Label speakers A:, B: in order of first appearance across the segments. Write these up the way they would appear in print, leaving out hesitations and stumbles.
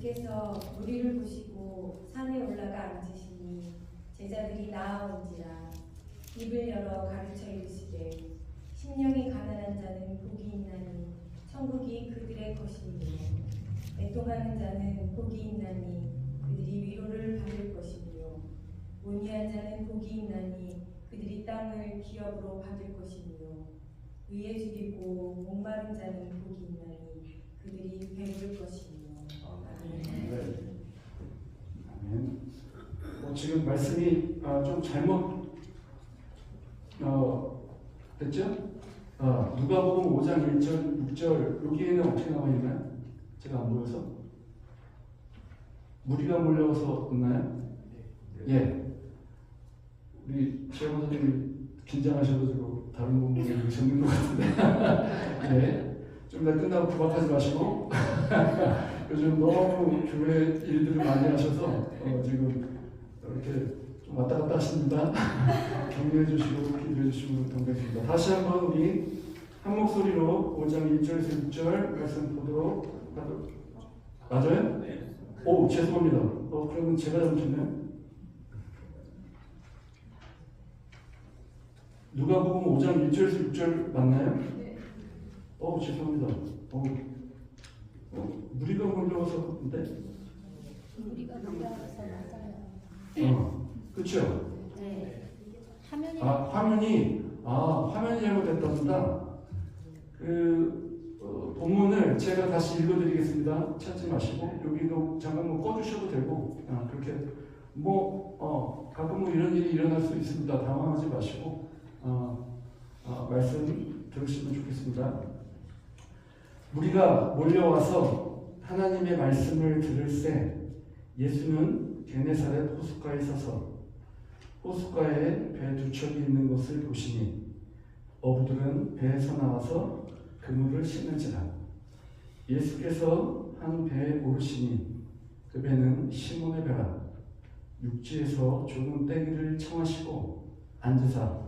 A: 예수께서 무리를 보시고 산에 올라가 앉으시니 제자들이 나아온지라 입을 열어 가르쳐 이르시되 심령이 가난한 자는 복이 있나니 천국이 그들의 것이며 애통하는 자는 복이 있나니 그들이 위로를 받을 것이며 온유한 자는 복이 있나니 그들이 땅을 기업으로 받을 것이며 의에 죽이고 목마른 자는 복이 있나니 그들이 배부를 것이며. 아멘.
B: 아멘. 지금 말씀이 좀 잘못 됐죠? 누가복음 5장 1절 6절 여기에는 어떻게 나와 있나요? 제가 안 보여서 무리가 몰려와서 없나요? 예. 우리 최영 선생님이 긴장하셔가지고 다른 부분을 적는 것 같은데 네. 좀 이따 끝나고 구박하지 마시고 요즘 너무 교회 일들을 많이 하셔서 지금 이렇게 좀 왔다 갔다 하십니다. 격려해 주시고 기도해 주시면 감사드립니다. 다시 한번 우리 한 목소리로 5장 1절에서 6절 말씀 보도록 하도록. 맞아요? 네. 오, 죄송합니다. 그러면 제가 잘못했네요. 누가복음 5장 1절에서 6절 맞나요? 네. 죄송합니다. 무리가 몰려와서 근데
C: 무리가 몰려와서 맞아요.
B: 그렇죠?
C: 네. 화면이
B: 화면이 잘못됐답니다. 본문을 제가 다시 읽어드리겠습니다. 찾지 마시고 여기도 잠깐 꺼주셔도 되고 그렇게 가끔 이런 일이 일어날 수 있습니다. 당황하지 마시고 말씀 들으시면 좋겠습니다. 무리가 몰려와서 하나님의 말씀을 들을새 예수는 게네사렛 호숫가에 서서 호숫가에 배 두 척이 있는 것을 보시니 어부들은 배에서 나와서 그물을 씻는지라. 예수께서 한 배에 오르시니 그 배는 시몬의 배라. 육지에서 조금 떼기를 청하시고 앉으사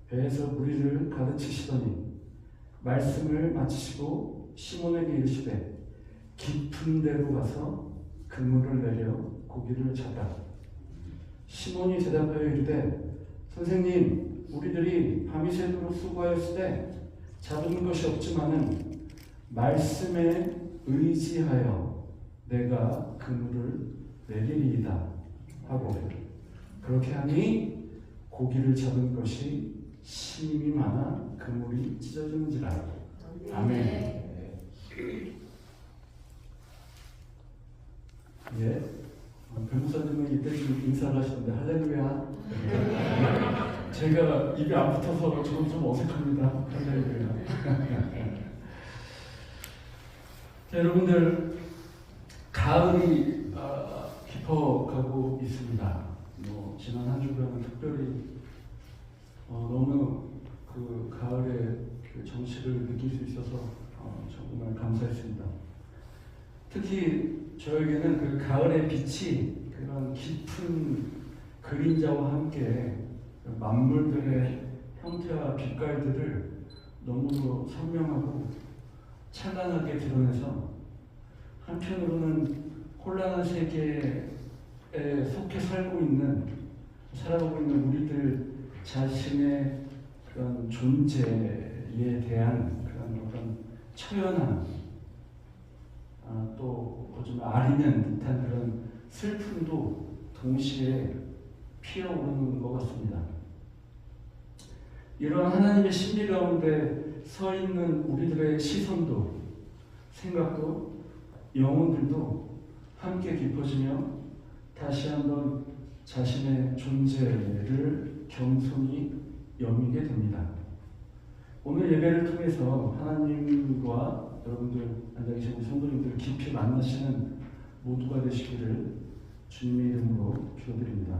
B: 배에서 무리를 가르치시더니 말씀을 마치시고 시몬에게 이르시되 깊은 데로 가서 그물을 내려 고기를 잡아. 시몬이 대답하여 이르되 선생님, 우리들이 밤이 새도록 수고하였으되 잡은 것이 없지만은 말씀에 의지하여 내가 그물을 내리리이다 하고 그렇게 하니 고기를 잡은 것이 심이 많아 그물이 찢어지는지라. 아멘. 예. 변호사님은 이때 좀 인사를 하시는데 할렐루야. 제가 입이 안 붙어서 저는 좀 어색합니다. 할렐루야. 자, 여러분들 가을이 깊어가고 있습니다. 지난 한 주간은 특별히 너무 그 가을의 그 정취를 느낄 수 있어서 정말 감사했습니다. 특히 저에게는 그 가을의 빛이 그런 깊은 그림자와 함께 만물들의 형태와 빛깔들을 너무도 선명하고 찬란하게 드러내서 한편으로는 혼란한 세계에 속해 살아가고 있는 우리들 자신의 그런 존재에 대한 그런 어떤 처연함, 또 좀 아리는 듯한 그런 슬픔도 동시에 피어오르는 것 같습니다. 이러한 하나님의 심리 가운데 서 있는 우리들의 시선도, 생각도, 영혼들도 함께 깊어지며 다시 한번 자신의 존재를 겸손히 여미게 됩니다. 오늘 예배를 통해서 하나님과 여러분들 앉아 계신 우리 성도님들을 깊이 만나시는 모두가 되시기를 주님의 이름으로 기도드립니다.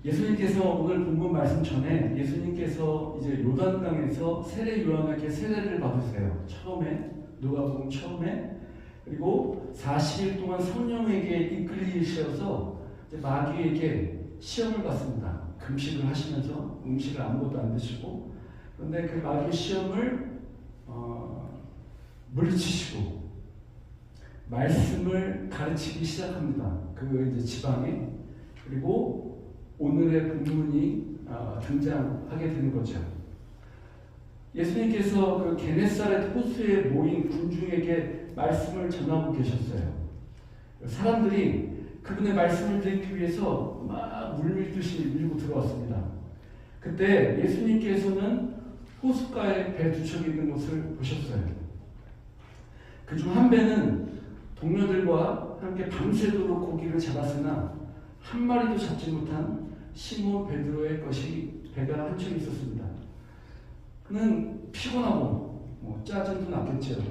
B: 예수님께서 오늘 본문 말씀 전에 예수님께서 이제 요단강에서 세례 요한에게 세례를 받으세요. 누가복음 처음에 그리고 40일 동안 성령에게 이끌리셔서 마귀에게 시험을 받습니다. 금식을 하시면서 음식을 아무것도 안 드시고 그런데 그 마귀의 시험을 물리치시고 말씀을 가르치기 시작합니다. 그 이제 지방에. 그리고 오늘의 본문이 등장하게 되는 거죠. 예수님께서 그 게네사렛 호수에 모인 군중에게 말씀을 전하고 계셨어요. 사람들이 그분의 말씀을 듣기 위해서 막 물밀듯이 밀고 들어왔습니다. 그때 예수님께서는 호숫가에 배 두 척이 있는 것을 보셨어요. 그중 한 배는 동료들과 함께 밤새도록 고기를 잡았으나 한 마리도 잡지 못한 시몬 베드로의 것이 배가 한 척 있었습니다. 그는 피곤하고 짜증도 났겠죠.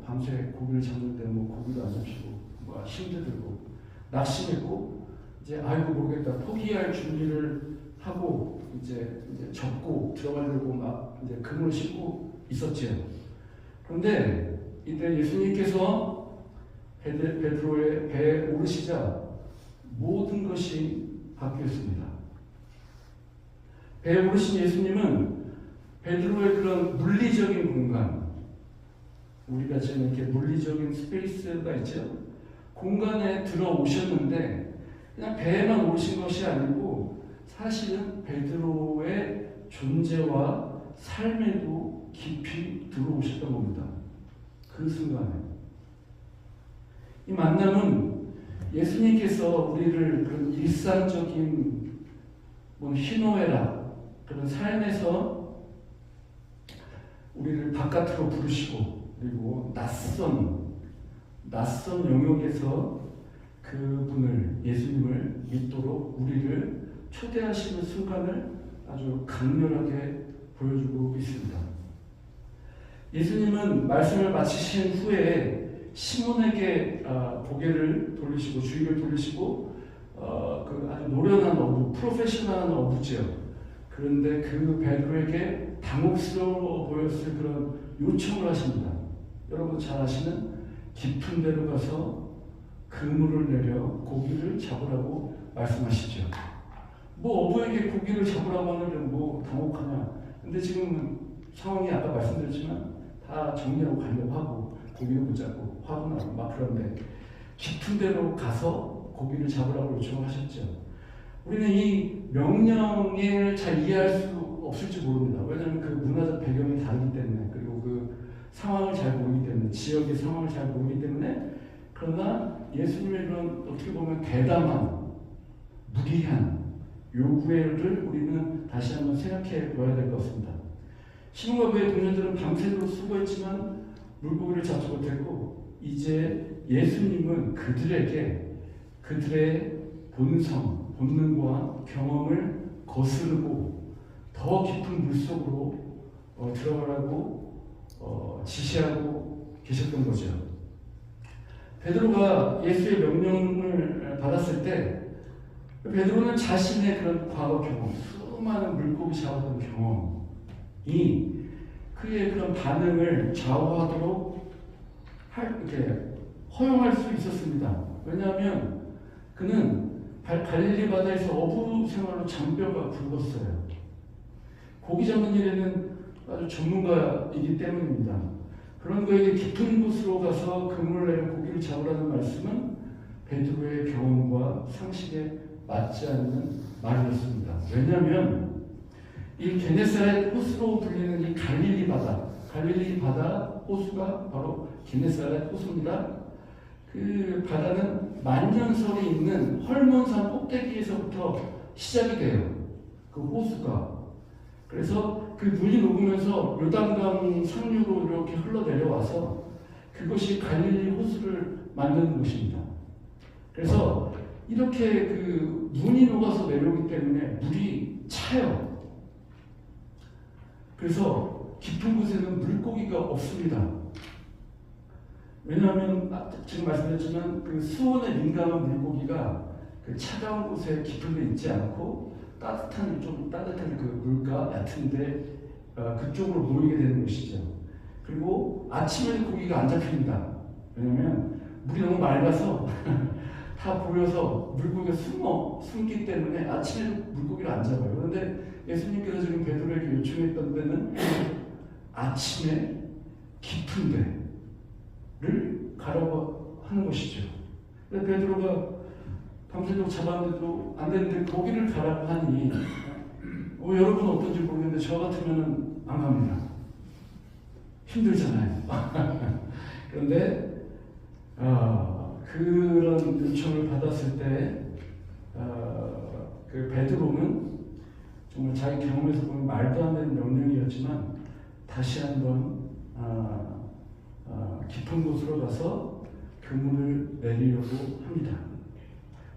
B: 밤새 고기를 잡는데 고기도 안 잡히고 힘들고 낙심했고 이제 아이고 모르겠다 포기할 준비를 하고 이제 접고 들어가려고 막 이제 그물을 싣고 있었죠. 그런데 이때 예수님께서 베드로의 배에 오르시자 모든 것이 바뀌었습니다. 배에 오르신 예수님은 베드로의 그런 물리적인 공간, 우리가 지금 이렇게 물리적인 스페이스가 있죠. 공간에 들어오셨는데 그냥 배에만 오르신 것이 아니고 사실은 베드로의 존재와 삶에도 깊이 들어오셨던 겁니다. 그 순간에. 이 만남은 예수님께서 우리를 그런 일상적인 희노애락 그런 삶에서 우리를 바깥으로 부르시고 그리고 낯선 영역에서 그분을 예수님을 믿도록 우리를 초대하시는 순간을 아주 강렬하게 보여주고 있습니다. 예수님은 말씀을 마치신 후에 시몬에게 고개를 돌리시고 주의를 돌리시고 그 아주 노련한 어부, 프로페셔널한 어부죠. 그런데 그 베드로에게 당혹스러워 보였을 그런 요청을 하십니다. 여러분 잘 아시는 깊은 데로 가서 그물을 내려 고기를 잡으라고 말씀하시죠. 어부에게 고기를 잡으라고 하는데 당혹하냐. 근데 지금 상황이 아까 말씀드렸지만 다 정리하고 가려고 하고 고기를 못 잡고 화도 나고 막 그런데 깊은 데로 가서 고기를 잡으라고 요청하셨죠. 우리는 이 명령을 잘 이해할 수 없을지 모릅니다. 왜냐하면 그 문화적 배경이 다르기 때문에 그리고 그 상황을 잘 모르기 때문에 지역의 상황을 잘 모르기 때문에 그러나 예수님의 그런 어떻게 보면 대담한 무리한 요구를 우리는 다시 한번 생각해 봐야 될 것 같습니다. 시몬과 그의 동료들은 밤새도록 수고했지만 물고기를 잡지 못했고 이제 예수님은 그들에게 그들의 본능과 경험을 거스르고 더 깊은 물속으로 들어가라고 지시하고 계셨던 거죠. 베드로가 예수의 명령을 받았을 때 베드로는 자신의 그런 과거 경험, 수많은 물고기 잡았던 경험이 그의 그런 반응을 좌우하도록 이렇게 허용할 수 있었습니다. 왜냐하면 그는 갈릴리 바다에서 어부 생활로 장뼈가 굵었어요. 고기 잡는 일에는 아주 전문가이기 때문입니다. 그런 그에게 깊은 곳으로 가서 그물을 내려 고기를 잡으라는 말씀은 베드로의 경험과 상식에 맞지 않는 말이었습니다. 왜냐하면 이 게네사렛 호수로 불리는 이 갈릴리 바다 호수가 바로 게네사렛 호수입니다. 그 바다는 만년설이 있는 헐몬산 꼭대기에서부터 시작이 돼요. 그 호수가. 그래서 그 눈이 녹으면서 요단강 상류로 이렇게 흘러내려와서 그것이 갈릴리 호수를 만드는 곳입니다. 그래서 이렇게 그 눈이 녹아서 내려오기 때문에 물이 차요. 그래서 깊은 곳에는 물고기가 없습니다. 왜냐하면 지금 말씀드렸지만 그 수온에 민감한 물고기가 그 차가운 곳에 깊은 데 있지 않고 좀 따뜻한 그 물가 얕은데 그쪽으로 모이게 되는 것이죠. 그리고 아침에는 고기가 안 잡힙니다. 왜냐하면 물이 너무 맑아서 다 보여서 물고기가 숨기 때문에 아침에는 물고기를 안 잡아요. 그런데 예수님께서 지금 베드로에게 요청했던 데는 아침에 깊은 데를 가라고 하는 것이죠. 근데 베드로가 밤새도록 잡았는데도 안 되는데 고기를 가라고 하니 여러분 어떤지 모르겠는데 저 같으면 안 갑니다. 힘들잖아요. 그런데 그런 요청을 받았을 때 그 베드로는 정말 자기 경험에서 보면 말도 안 되는 명령이었지만 다시 한번 깊은 곳으로 가서 그물을 내리려고 합니다.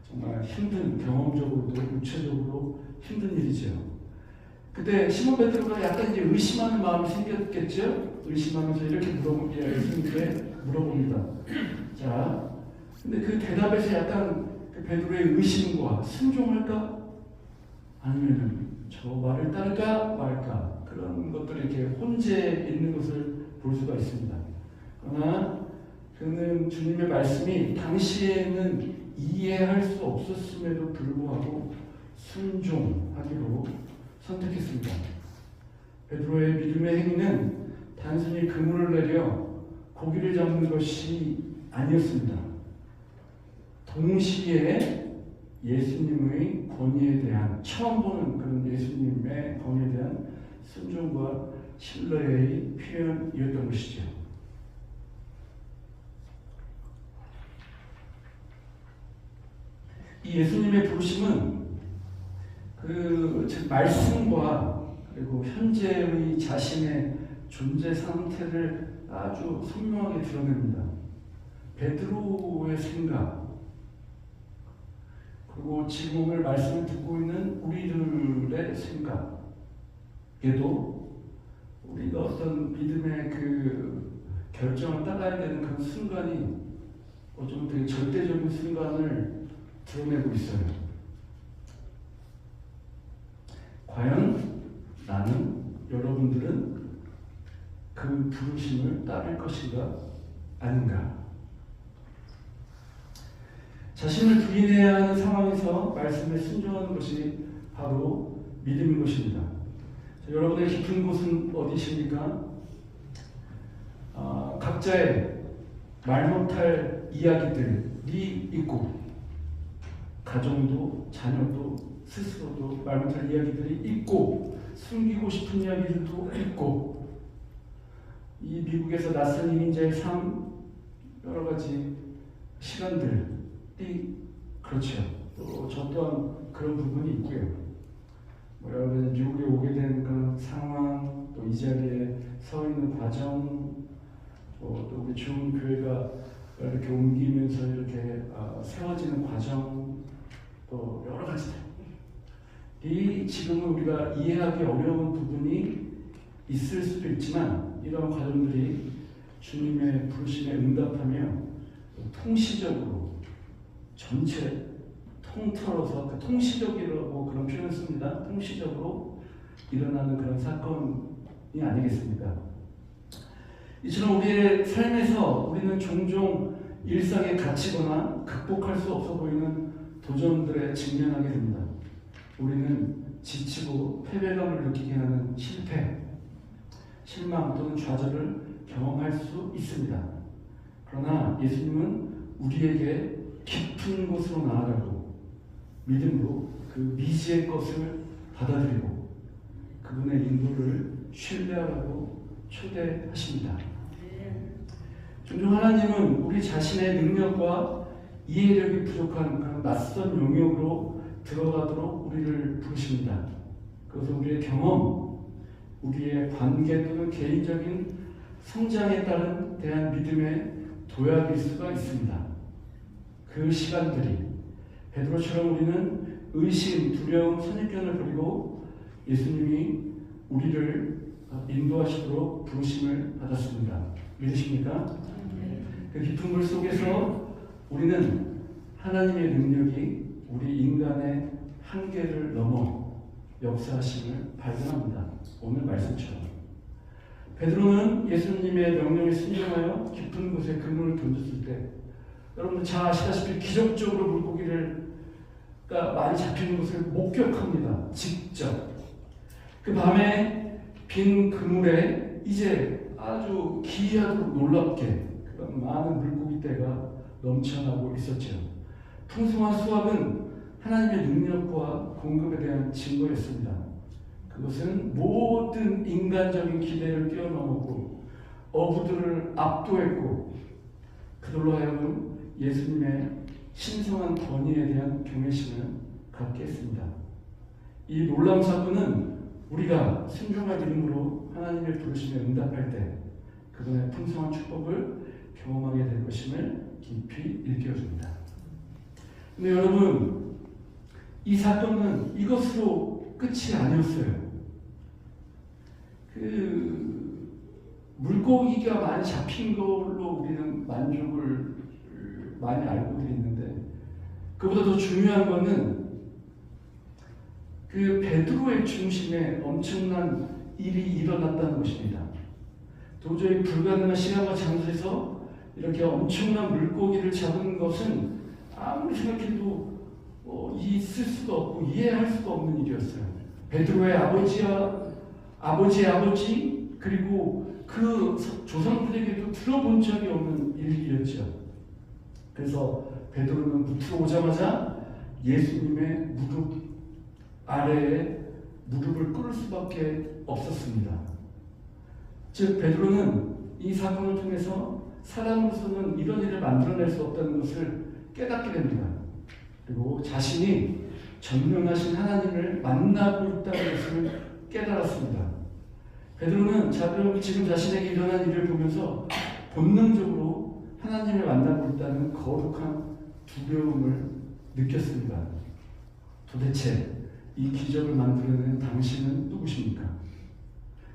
B: 정말 힘든, 경험적으로도 육체적으로 힘든 일이죠. 그때 시몬 베드로가 약간 이제 의심하는 마음이 생겼겠죠. 의심하면서 이렇게 예수님께 물어봅니다. 자, 근데 그 대답에서 약간 그 베드로의 의심과 순종할까? 아니면 저 말을 따를까 말까? 그런 것들이 이렇게 혼재 있는 것을 볼 수가 있습니다. 그러나 그는 주님의 말씀이 당시에는 이해할 수 없었음에도 불구하고 순종하기로 선택했습니다. 베드로의 믿음의 행위는 단순히 그물을 내려 고기를 잡는 것이 아니었습니다. 동시에 예수님의 권위에 대한, 처음 보는 그런 예수님의 권위에 대한 순종과 신뢰의 표현이었던 것이죠. 이 예수님의 부르심은 즉 말씀과 그리고 현재의 자신의 존재 상태를 아주 선명하게 드러냅니다. 베드로의 생각, 그리고 지금 오늘 말씀을 듣고 있는 우리들의 생각에도 우리가 어떤 믿음의 그 결정을 따라야 되는 그런 순간이 어쩌면 되게 절대적인 순간을 드러내고 있어요. 과연 나는, 여러분들은 그 부르심을 따를 것인가 아닌가? 자신을 부인해야 하는 상황에서 말씀에 순종하는 것이 바로 믿음인 것입니다. 여러분의 깊은 곳은 어디십니까? 각자의 말 못할 이야기들이 있고, 가정도 자녀도 스스로도 말 못할 이야기들이 있고, 숨기고 싶은 이야기들도 있고, 이 미국에서 낯선 이민자의 삶, 여러 가지 시간들이 그렇죠. 또 저 또한 그런 부분이 있고요. 여러분 미국에 오게 된 그런 상황, 또 이 자리에 서 있는 과정, 또 우리 좋은 교회가 이렇게 옮기면서 이렇게 세워지는 과정, 또 여러 가지들. 이 지금은 우리가 이해하기 어려운 부분이 있을 수도 있지만, 이런 과정들이 주님의 부르심에 응답하며 통시적으로 전체 통틀어서, 그 통시적이라고 그런 표현을 씁니다. 통시적으로 일어나는 그런 사건이 아니겠습니까? 이처럼 우리의 삶에서 우리는 종종 일상에 갇히거나 극복할 수 없어 보이는 도전들에 직면하게 됩니다. 우리는 지치고 패배감을 느끼게 하는 실패, 실망 또는 좌절을 경험할 수 있습니다. 그러나 예수님은 우리에게 깊은 곳으로 나아가고 믿음으로 그 미지의 것을 받아들이고 그분의 인도를 신뢰하라고 초대하십니다. 종종 하나님은 우리 자신의 능력과 이해력이 부족한 그런 낯선 영역으로 들어가도록 우리를 부르십니다. 그것은 우리의 경험, 우리의 관계 또는 개인적인 성장에 따른 대한 믿음의 도약일 수가 있습니다. 그 시간들이 베드로처럼 우리는 의심, 두려움, 선입견을 버리고 예수님이 우리를 인도하시도록 부르심을 받았습니다. 믿으십니까? 그 깊은 물 속에서 우리는 하나님의 능력이 우리 인간의 한계를 넘어 역사하심을 발견합니다. 오늘 말씀처럼. 베드로는 예수님의 명령에 순종하여 깊은 곳에 그물을 던졌을 때, 여러분들 잘 아시다시피 기적적으로 물고기가 많이 잡히는 것을 목격합니다. 직접. 그 밤에 빈 그물에 이제 아주 기이하도록 놀랍게 그런 많은 물고기 떼가 넘쳐나고 있었죠. 풍성한 수확은 하나님의 능력과 공급에 대한 증거였습니다. 그것은 모든 인간적인 기대를 뛰어넘었고 어부들을 압도했고 그들로 하여금 예수님의 신성한 권위에 대한 경외심을 갖게 했습니다. 이 놀라운 사건은 우리가 순종과 믿음으로 하나님의 부르심에 응답할 때 그분의 풍성한 축복을 경험하게 될 것임을 깊이 일깨워줍니다. 근데 여러분, 이 사건은 이것으로 끝이 아니었어요. 물고기가 많이 잡힌 걸로 우리는 만족을 많이 알고 있는데 그보다 더 중요한 것은 그 베드로의 중심에 엄청난 일이 일어났다는 것입니다. 도저히 불가능한 시간과 장소에서 이렇게 엄청난 물고기를 잡은 것은 아무리 생각해도 있을 수가 없고 이해할 수가 없는 일이었어요. 베드로의 아버지의 아버지 그리고 그 조상들에게도 들어본 적이 없는 일이었죠. 그래서 베드로는 무트로 오자마자 예수님의 무릎 아래에 무릎을 꿇을 수밖에 없었습니다. 즉 베드로는 이 사건을 통해서 사람으로서는 이런 일을 만들어낼 수 없다는 것을 깨닫게 됩니다. 그리고 자신이 전능하신 하나님을 만나고 있다는 것을 깨달았습니다. 베드로는 지금 자신에게 일어난 일을 보면서 본능적으로 하나님을 만나고 있다는 거룩한 두려움을 느꼈습니다. 도대체 이 기적을 만들어낸 당신은 누구십니까?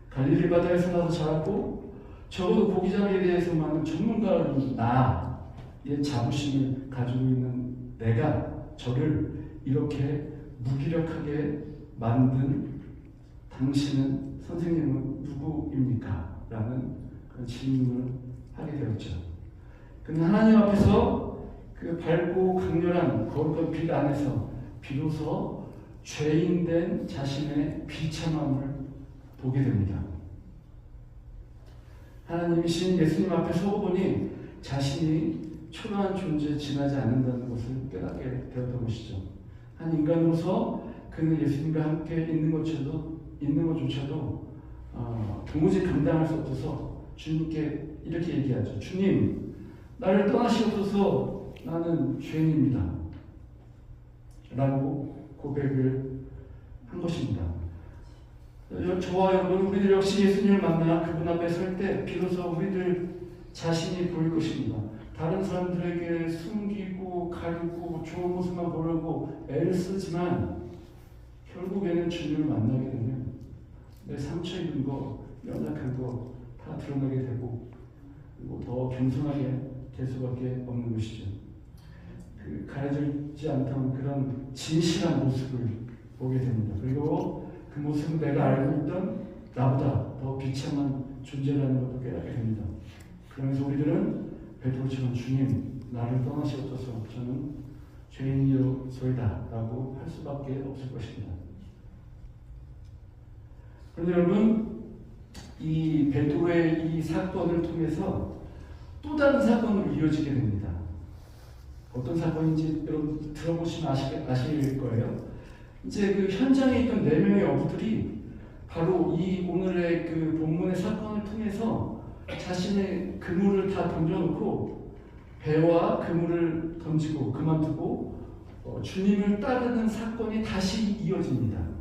B: 갈릴리 바다에서 나서 자랐고 적어도 고기잡이에 대해서만은 전문가인 나의 자부심을 가지고 있는 내가 저를 이렇게 무기력하게 만든 당신은 선생님은 누구입니까? 라는 그런 질문을 하게 되었죠. 그는 하나님 앞에서 그 밝고 강렬한 거룩한 빛 안에서 비로소 죄인된 자신의 비참함을 보게 됩니다. 하나님이신 예수님 앞에 서보니 자신이 초라한 존재에 지나지 않는다는 것을 깨닫게 되었던 것이죠. 한 인간으로서 그는 예수님과 함께 있는 것조차도 도무지 감당할 수 없어서 주님께 이렇게 얘기하죠. 주님, 나를 떠나시옵소서. 나는 죄인입니다. 라고 고백을 한 것입니다. 저와 여러분, 우리들 역시 예수님을 만나 그분 앞에 설 때 비로소 우리들 자신이 보일 것입니다. 다른 사람들에게 숨기고 가리고 좋은 모습만 보려고 애를 쓰지만 결국에는 주님을 만나게 되면 내 상처 입은 거, 연약한 거 다 드러나게 되고 그리고 더 겸손하게 될 수밖에 없는 것이죠. 그 가려지지 않던 그런 진실한 모습을 보게 됩니다. 그리고 그 모습은 내가 알고 있던 나보다 더 비참한 존재라는 것도 깨닫게 됩니다. 그러면서 우리들은 베드로처럼 주님, 나를 떠나시옵소서. 저는 죄인이요소이다 라고 할 수밖에 없을 것입니다. 그런데 여러분, 이 베드로의 이 사건을 통해서 또 다른 사건으로 이어지게 됩니다. 어떤 사건인지 여러분 들어보시면 아실 거예요. 이제 그 현장에 있던 4명의 어부들이 바로 이 오늘의 그 본문의 사건을 통해서 자신의 그물을 다 던져놓고 배와 그물을 던지고 그만두고 주님을 따르는 사건이 다시 이어집니다.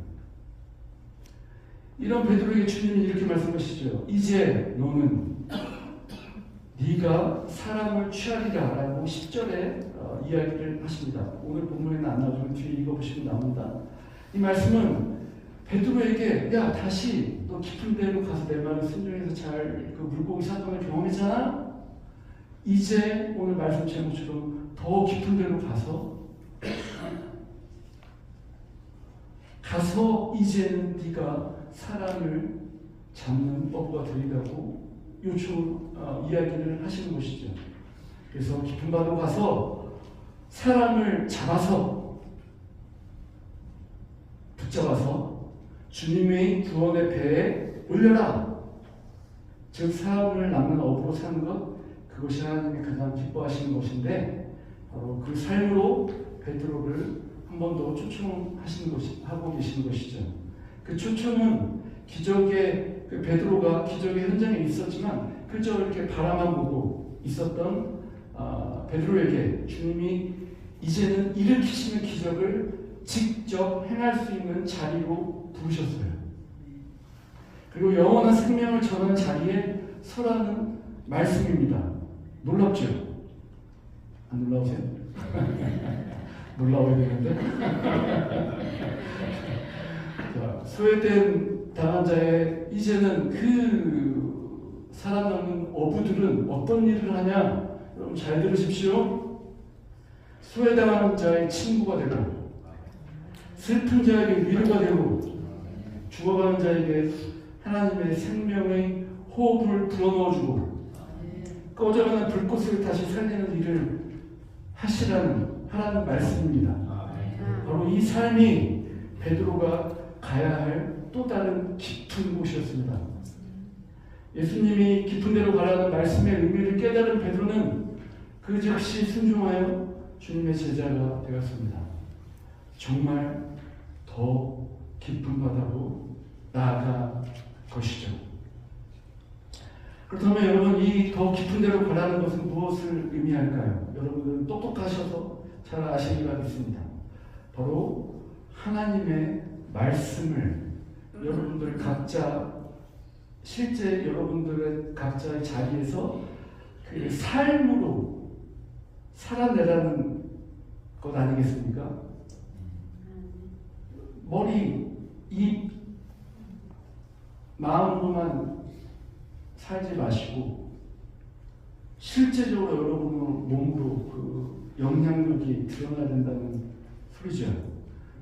B: 이런 베드로에게 주님이 이렇게 말씀하시죠. 이제 너는 네가 사람을 취하리라 라고 10절에 이야기를 하십니다. 오늘 본문에는 안 나오지만 뒤에 읽어보시면 나옵니다. 이 말씀은 베드로에게 야 다시 너 깊은 데로 가서 내 말을 순종해서 잘 그 물고기 사건을 경험했잖아. 이제 오늘 말씀 제목처럼 더 깊은 데로 가서 이제는 네가 사람을 잡는 어부가 되리라고 이야기를 하시는 것이죠. 그래서 깊은 바다로 가서 사람을 붙잡아서 주님의 구원의 배에 올려라. 즉 사람을 낳는 어부로 사는 것, 그것이 하나님이 가장 기뻐하시는 것인데 바로 그 삶으로 베드로를 한 번 더 초청하시는 것이 하고 계시는 것이죠. 그 초청은 기적의 그 베드로가 기적의 현장에 있었지만 그저 이렇게 바라만 보고 있었던 베드로에게 주님이 이제는 일으키시는 기적을 직접 행할 수 있는 자리로 부르셨어요. 그리고 영원한 생명을 전하는 자리에 서라는 말씀입니다. 놀랍죠? 안 놀라우세요? 놀라워야 되는데. 자, 소외된 당한 자의 이제는 그 살아남은 어부들은 어떤 일을 하냐? 여러분 잘 들으십시오. 소외당하는 자의 친구가 되고 슬픈 자에게 위로가 되고 죽어가는 자에게 하나님의 생명의 호흡을 불어넣어주고 꺼져가는 불꽃을 다시 살리는 일을 하라는 말씀입니다. 바로 이 삶이 베드로가 가야 할 또 다른 깊은 곳이었습니다. 예수님이 깊은 데로 가라는 말씀의 의미를 깨달은 베드로는 그 즉시 순종하여 주님의 제자가 되었습니다. 정말 더 깊은 바다로 나아갈 것이죠. 그렇다면 여러분 이 더 깊은 데로 가라는 것은 무엇을 의미할까요? 여러분들은 똑똑하셔서 잘 아시리라 믿습니다. 바로 하나님의 말씀을 여러분들 각자 실제 여러분들의 각자의 자리에서 그 삶으로 살아내라는 것 아니겠습니까? 머리, 입, 마음으로만 살지 마시고 실제적으로 여러분 몸으로 그 영향력이 드러나야 된다는 소리죠.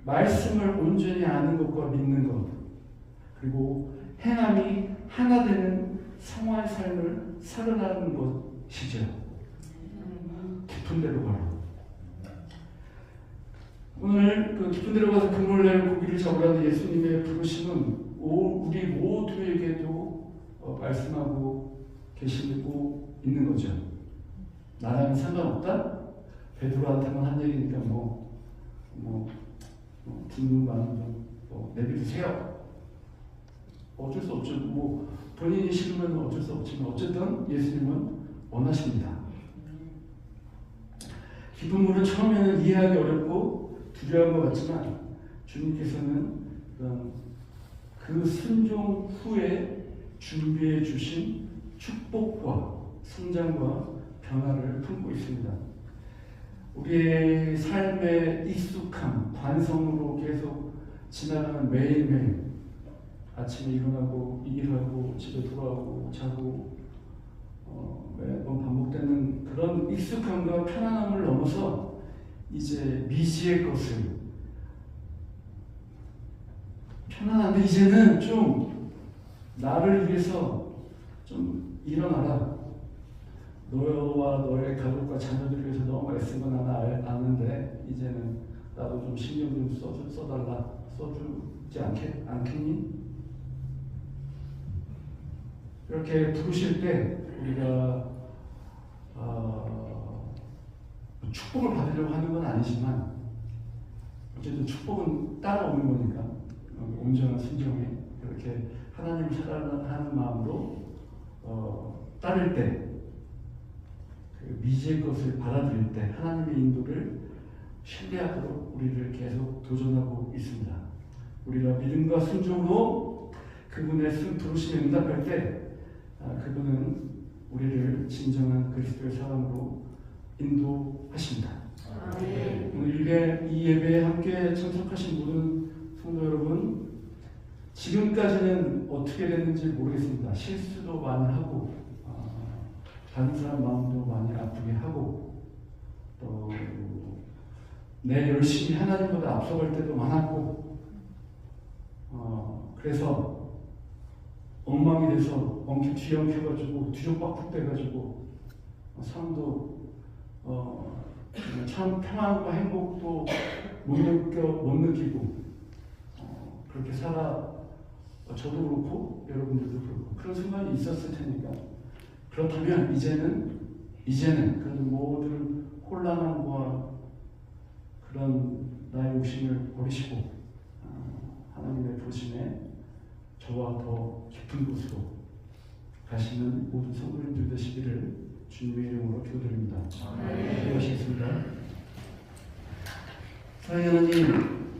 B: 말씀을 온전히 아는 것과 믿는 것 그리고 행함이 하나 되는 성화의 삶을 살아가는 것이죠. 깊은 데로 가라. 오늘 그 깊은 데로 가서 그물날 고기를 잡으라는 예수님의 부르심은 우리 모두에게도 말씀하고 계시고 있는 거죠. 나랑은 상관없다? 베드로한테만 한 얘기니까 듣는 마음 좀 내비두세요. 어쩔 수 없죠. 본인이 싫으면 어쩔 수 없지만 어쨌든 예수님은 원하십니다. 깊은 물은 처음에는 이해하기 어렵고 두려운 것 같지만 주님께서는 그 순종 후에 준비해 주신 축복과 성장과 변화를 품고 있습니다. 우리의 삶의 익숙함, 관성으로 계속 지나가는 매일매일 아침에 일어나고 일하고 집에 돌아오고 자고 매번 반복되는 그런 익숙함과 편안함을 넘어서 이제 미지의 것을 편안한데 이제는 좀 나를 위해서 좀 일어나라. 너와 너의 가족과 자녀들을 위해서 너무 애쓴 건 나는 아는데 이제는 나도 좀 신경 좀 써달라. 써주지 않겠니? 이렇게 부르실 때 우리가 축복을 받으려고 하는 건 아니지만 어쨌든 축복은 따라오는 거니까 온전한 순종에 이렇게 하나님을 사랑하는 마음으로 따를 때 그 미지의 것을 받아들일 때 하나님의 인도를 신뢰하도록 우리를 계속 도전하고 있습니다. 우리가 믿음과 순종으로 그분의 부르심에 응답할 때 그분은 우리를 진정한 그리스도의 사람으로 인도하십니다. 오늘 이 예배에 함께 참석하신 모든 성도 여러분, 지금까지는 어떻게 됐는지 모르겠습니다. 실수도 많이 하고 다른 사람 마음도 많이 아프게 하고 또 내 열심히 하나님보다 앞서갈 때도 많았고 그래서 엉망이 돼서 엉켜 뒤엉켜가지고 뒤죽박죽 돼가지고 삶도 참 평안과 행복도 못 느끼고 그렇게 저도 그렇고 여러분들도 그렇고 그런 순간이 있었을 테니까 그렇다면 이제는 이제는 그런 모든 혼란함과 그런 나의 의심을 버리시고 하나님의 보심에 저와 더 깊은 곳으로 가시는 모든 성도님들 되시기를 주님의 이름으로 기도드립니다. 기도하시겠습니다. 사랑하는 하나님,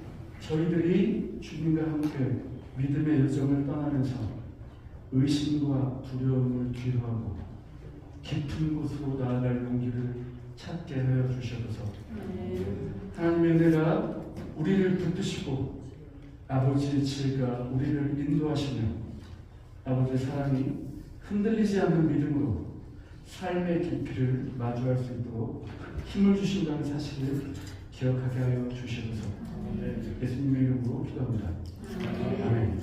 B: 저희들이 주님과 함께 믿음의 여정을 떠나면서 의심과 두려움을 뒤로하고 깊은 곳으로 나아갈 용기를 찾게 하여 주셔서 하나님의 은혜가 우리를 붙드시고 아버지의 지혜가 우리를 인도하시며 아버지의 사랑이 흔들리지 않는 믿음으로 삶의 깊이를 마주할 수 있도록 힘을 주신다는 사실을 기억하게 하여 주시옵소서. 예수님의 이름으로 기도합니다. 아멘.